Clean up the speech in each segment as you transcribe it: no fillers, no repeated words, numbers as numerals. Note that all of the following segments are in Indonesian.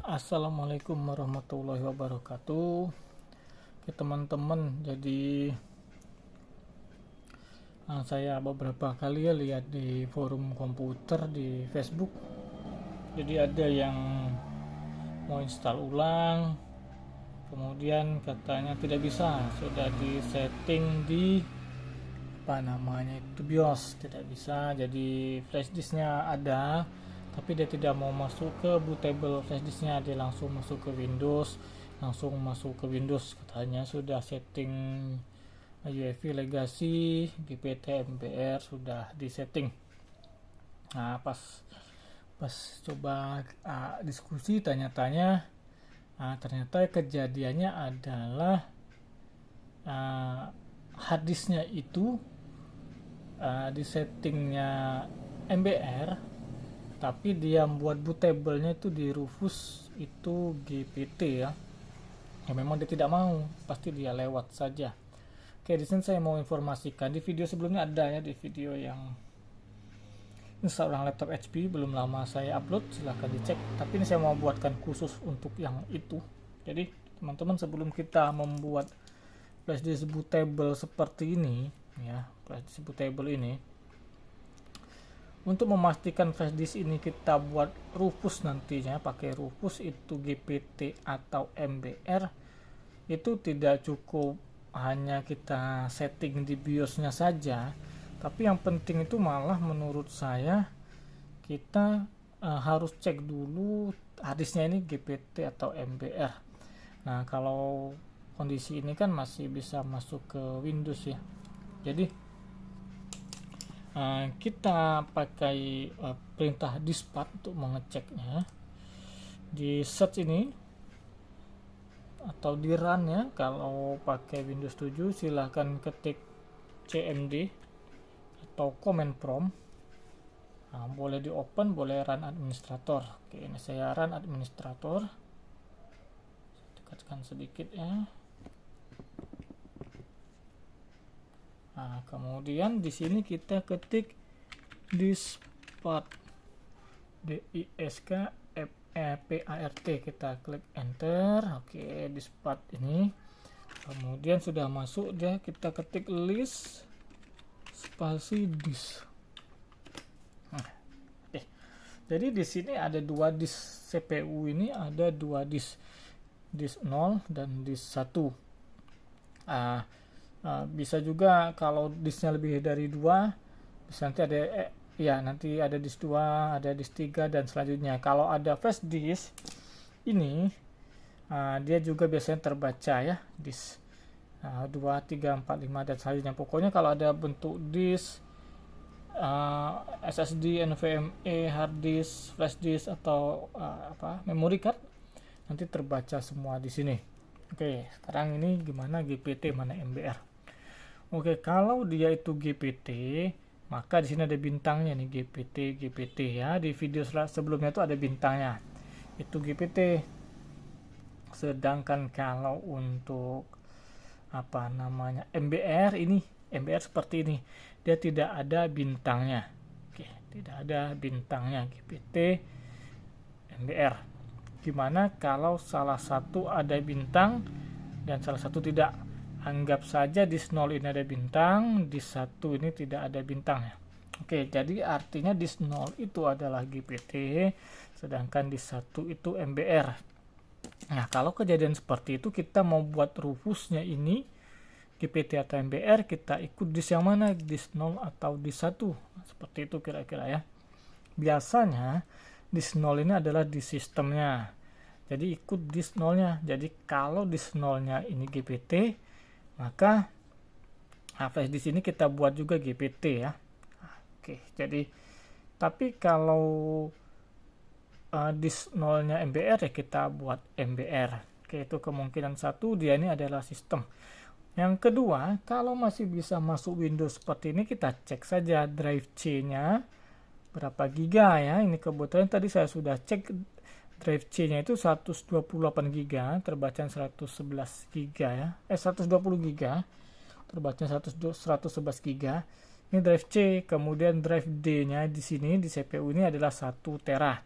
Assalamualaikum warahmatullahi wabarakatuh. Oke teman-teman, jadi saya beberapa kali ya lihat di forum komputer di Facebook. Jadi ada yang mau install ulang, kemudian katanya tidak bisa, sudah di setting di BIOS tidak bisa. Jadi flash disknya ada, tapi dia tidak mau masuk ke bootable flash disknya, dia langsung masuk ke Windows, katanya sudah setting UEFI legacy, GPT, MBR sudah disetting. Nah pas coba diskusi tanya-tanya, ternyata kejadiannya adalah harddisknya itu di settingnya MBR, tapi dia buat bootable-nya itu di Rufus itu GPT ya. Memang dia tidak mau, pasti dia lewat saja. Oke, di sini saya mau informasikan, di video sebelumnya ada ya, di video yang install ulang laptop HP belum lama saya upload, silahkan dicek. Tapi ini saya mau buatkan khusus untuk yang itu. Jadi teman-teman, sebelum kita membuat flash disk bootable seperti ini ya, flash disk bootable ini, untuk memastikan flash disk ini kita buat Rufus nantinya, pakai Rufus itu GPT atau MBR, itu tidak cukup hanya kita setting di BIOS-nya saja, tapi yang penting itu malah menurut saya kita harus cek dulu harddisknya ini GPT atau MBR. Nah kalau kondisi ini kan masih bisa masuk ke Windows ya, jadi kita pakai perintah diskpart untuk mengeceknya. Di search ini atau di run ya, kalau pakai Windows 7 silahkan ketik cmd atau command prompt. Boleh di open, boleh run administrator. Oke, ini saya run administrator, dekatkan sedikit ya. Kemudian di sini kita ketik diskpart, DISKPART, kita klik enter. Oke, diskpart ini. Kemudian sudah masuk dia, kita ketik list spasi disk. Jadi di sini ada dua disk CPU, ini ada dua disk 0 dan disk 1. Bisa juga kalau disknya lebih dari 2, bisa nanti ada nanti ada disk 2, ada disk 3 dan selanjutnya. Kalau ada flash disk ini, dia juga biasanya terbaca ya, disk 2, 3, 4, 5 dan selanjutnya. Pokoknya kalau ada bentuk disk SSD, NVMe, hard disk, flash disk atau memory card, nanti terbaca semua di sini. Oke, sekarang ini gimana GPT, mana MBR? Oke, kalau dia itu GPT, maka di sini ada bintangnya nih, GPT ya. Di video sebelumnya itu ada bintangnya, itu GPT. Sedangkan kalau untuk MBR ini, MBR seperti ini, dia tidak ada bintangnya. Oke, tidak ada bintangnya GPT MBR. Gimana kalau salah satu ada bintang dan salah satu tidak? Anggap saja disk 0 ini ada bintang, disk 1 ini tidak ada bintangnya. Oke, jadi artinya disk 0 itu adalah GPT, sedangkan disk 1 itu MBR. Nah, kalau kejadian seperti itu, kita mau buat Rufusnya ini GPT atau MBR, kita ikut disk yang mana? Disk 0 atau disk 1? Seperti itu kira-kira ya. Biasanya disk 0 ini adalah di sistemnya, jadi ikut disk 0-nya. Jadi kalau disk 0-nya ini GPT, maka flash disk ini kita buat juga GPT ya. Oke, jadi tapi kalau disk 0-nya MBR ya kita buat MBR. Oke, itu kemungkinan satu, dia ini adalah sistem. Yang kedua, kalau masih bisa masuk Windows seperti ini, kita cek saja drive C-nya berapa giga ya. Ini kebetulan tadi saya sudah cek, drive C-nya itu 128 GB, terbaca 111 GB ya. 120 GB, terbaca 111 GB. Ini drive C, kemudian drive D-nya di sini di CPU ini adalah 1 tera.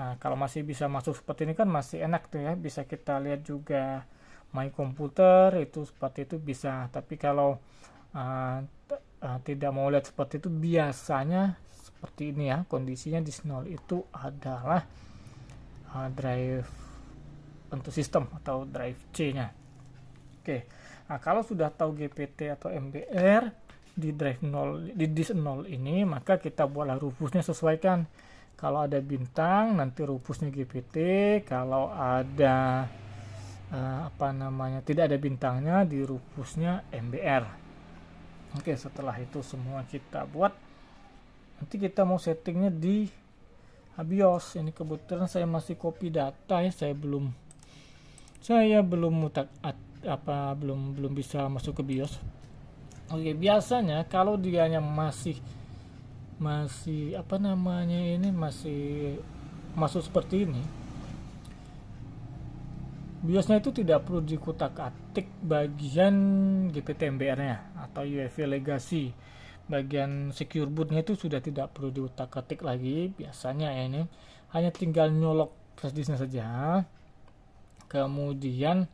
Nah, kalau masih bisa masuk seperti ini kan masih enak tuh ya, bisa kita lihat juga My Computer itu seperti itu bisa. Tapi kalau tidak mau lihat seperti itu, biasanya seperti ini ya kondisinya. Disk 0 itu adalah drive untuk sistem atau drive C nya. Oke, nah kalau sudah tahu GPT atau MBR di drive 0, di disk 0 ini, maka kita buatlah rufusnya sesuaikan. Kalau ada bintang nanti rufusnya GPT, kalau ada tidak ada bintangnya di rufusnya MBR. Oke, setelah itu semua kita buat, nanti kita mau settingnya di BIOS. Ini kebetulan saya masih copy data ya, saya belum belum bisa masuk ke BIOS. Oke, biasanya kalau dianya masih masih masuk seperti ini, BIOSnya itu tidak perlu dikutak-atik bagian GPT MBR-nya atau UEFI Legacy. Bagian secure bootnya itu sudah tidak perlu diutak-atik lagi. Biasanya ya, ini hanya tinggal nyolok flash disknya saja, kemudian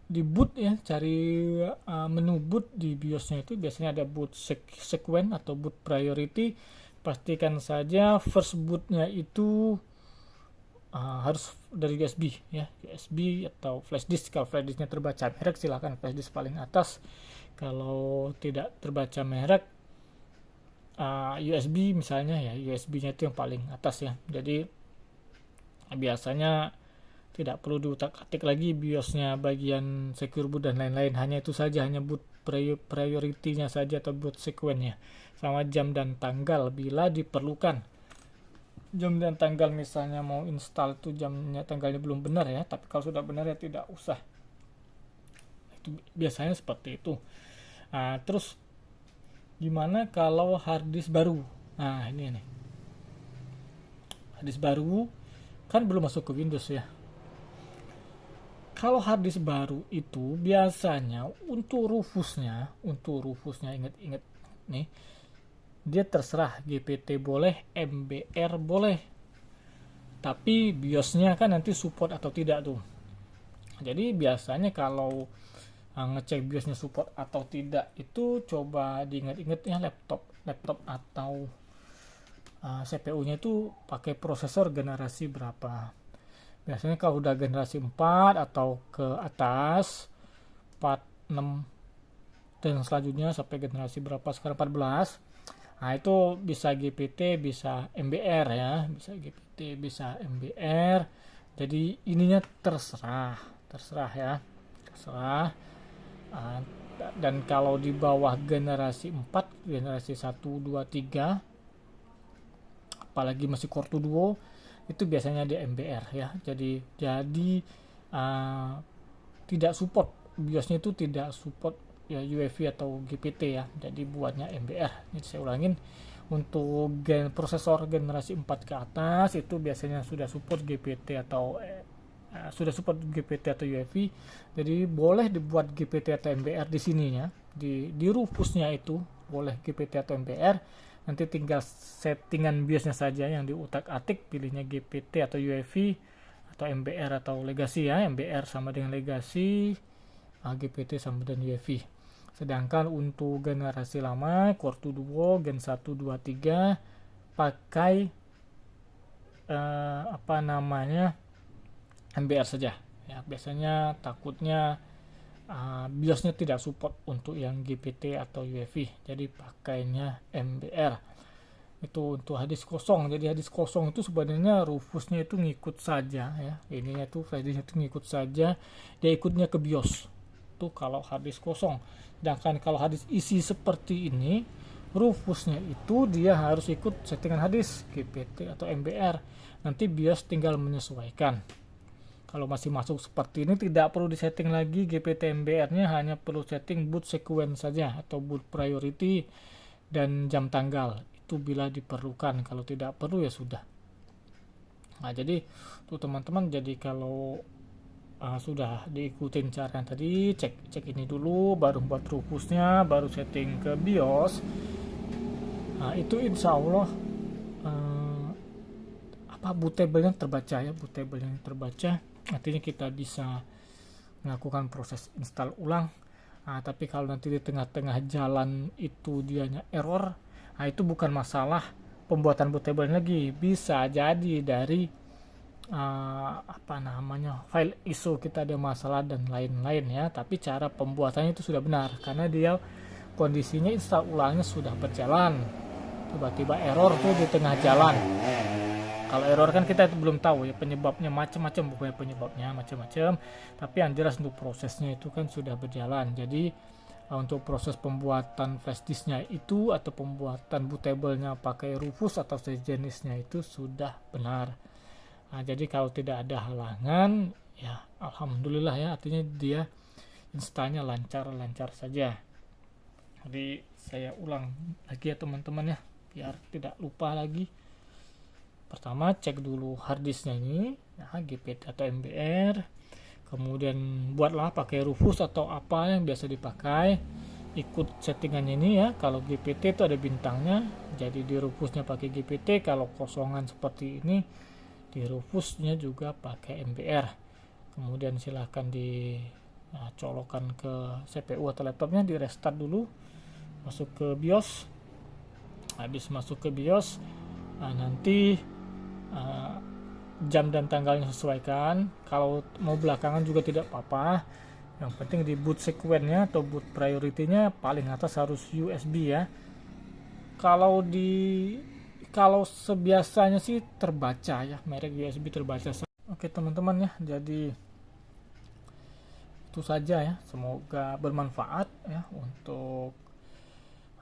di boot ya, cari menu boot di BIOSnya itu biasanya ada boot sequence atau boot priority. Pastikan saja first bootnya itu harus dari USB ya, USB atau flash disk. Kalau flash disknya terbaca merek, silahkan flash disk paling atas. Kalau tidak terbaca merek, USB misalnya ya, USB-nya itu yang paling atas ya. Jadi biasanya tidak perlu diutak-atik lagi BIOS-nya bagian secure boot dan lain-lain, hanya itu saja, hanya boot priority-nya saja atau boot sequence-nya, sama jam dan tanggal bila diperlukan. Jam dan tanggal misalnya mau install tuh jamnya tanggalnya belum benar ya, tapi kalau sudah benar ya tidak usah. Itu biasanya seperti itu. Nah, terus gimana kalau hard disk baru? Nah, ini nih. Hard disk baru kan belum masuk ke Windows ya. Kalau hard disk baru itu biasanya untuk rufusnya ingat-ingat nih, dia terserah GPT boleh, MBR boleh, tapi BIOS-nya kan nanti support atau tidak tuh. Jadi biasanya kalau ngecek BIOS-nya support atau tidak itu coba diingat-ingat ya, laptop atau CPU-nya itu pakai prosesor generasi berapa. Biasanya kalau udah generasi 4 atau ke atas, 4, 6 dan selanjutnya sampai generasi berapa sekarang, 14. Nah, itu bisa GPT, bisa MBR ya, bisa GPT, bisa MBR. Jadi ininya terserah ya, terserah. Dan kalau di bawah generasi 4, generasi 1, 2, 3, apalagi masih Core 2 Duo, itu biasanya di MBR ya. Jadi tidak support, BIOS-nya itu tidak support ya UEFI atau GPT ya. Jadi buatnya MBR. Ini saya ulangin, untuk prosesor generasi 4 ke atas itu biasanya sudah support GPT atau UEFI. Jadi boleh dibuat GPT atau MBR di sininya, di rufusnya itu boleh GPT atau MBR. Nanti tinggal settingan BIOS-nya saja yang diutak-atik, pilihnya GPT atau UEFI atau MBR atau Legacy ya. MBR sama dengan Legacy, GPT sama dengan UEFI. Sedangkan untuk generasi lama Core 2 Duo Gen 1, 2, 3 pakai MBR saja ya. Biasanya takutnya BIOS-nya tidak support untuk yang GPT atau UEFI, jadi pakainya MBR. Itu untuk hard disk kosong. Jadi hard disk kosong itu sebenarnya rufusnya itu ngikut saja ya, ininya tuh flash disk itu ngikut saja, dia ikutnya ke BIOS tuh kalau hard disk kosong. Sedangkan kalau hard disk isi seperti ini, rufusnya itu dia harus ikut settingan hard disk GPT atau MBR. Nanti BIOS tinggal menyesuaikan. Kalau masih masuk seperti ini tidak perlu disetting lagi GPT MBR-nya, hanya perlu setting boot sequence saja atau boot priority dan jam tanggal. Itu bila diperlukan, kalau tidak perlu ya sudah. Nah, jadi tuh teman-teman, jadi kalau sudah diikutin cara yang tadi, cek ini dulu, baru buat rufusnya, baru setting ke BIOS. Nah, itu insya Allah bootable-nya terbaca ya, bootable-nya terbaca, artinya kita bisa melakukan proses install ulang. Nah, tapi kalau nanti di tengah-tengah jalan itu dianya error, nah itu bukan masalah pembuatan bootable lagi, bisa jadi dari file ISO kita ada masalah dan lain-lain ya. Tapi cara pembuatannya itu sudah benar karena dia kondisinya install ulangnya sudah berjalan, tiba-tiba error tuh di tengah jalan. Kalau error kan kita belum tahu ya penyebabnya, macam-macam pokoknya penyebabnya macam-macam, tapi yang jelas untuk prosesnya itu kan sudah berjalan. Jadi untuk proses pembuatan flash disknya itu atau pembuatan bootable-nya pakai Rufus atau sejenisnya itu sudah benar. Nah, jadi kalau tidak ada halangan ya alhamdulillah ya, artinya dia installnya lancar-lancar saja. Jadi saya ulang lagi ya teman-teman ya, biar tidak lupa lagi. Pertama cek dulu harddisknya ini ya, GPT atau MBR, kemudian buatlah pakai Rufus atau apa yang biasa dipakai, ikut settingannya ini ya. Kalau GPT itu ada bintangnya, jadi di Rufusnya pakai GPT. Kalau kosongan seperti ini, di Rufusnya juga pakai MBR. Kemudian silahkan dicolokkan ke CPU atau laptopnya, di restart dulu, masuk ke BIOS. Habis masuk ke BIOS, nanti jam dan tanggalnya sesuaikan. Kalau mau belakangan juga tidak apa-apa, yang penting di boot sequence-nya atau boot priority-nya paling atas harus USB ya. Kalau sebiasanya sih terbaca ya, merek USB terbaca. Oke teman-teman ya, jadi itu saja ya, semoga bermanfaat ya untuk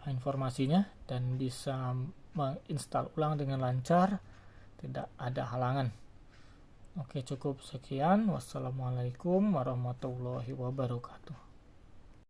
informasinya dan bisa menginstal ulang dengan lancar, tidak ada halangan. Oke, cukup sekian. Wassalamualaikum warahmatullahi wabarakatuh.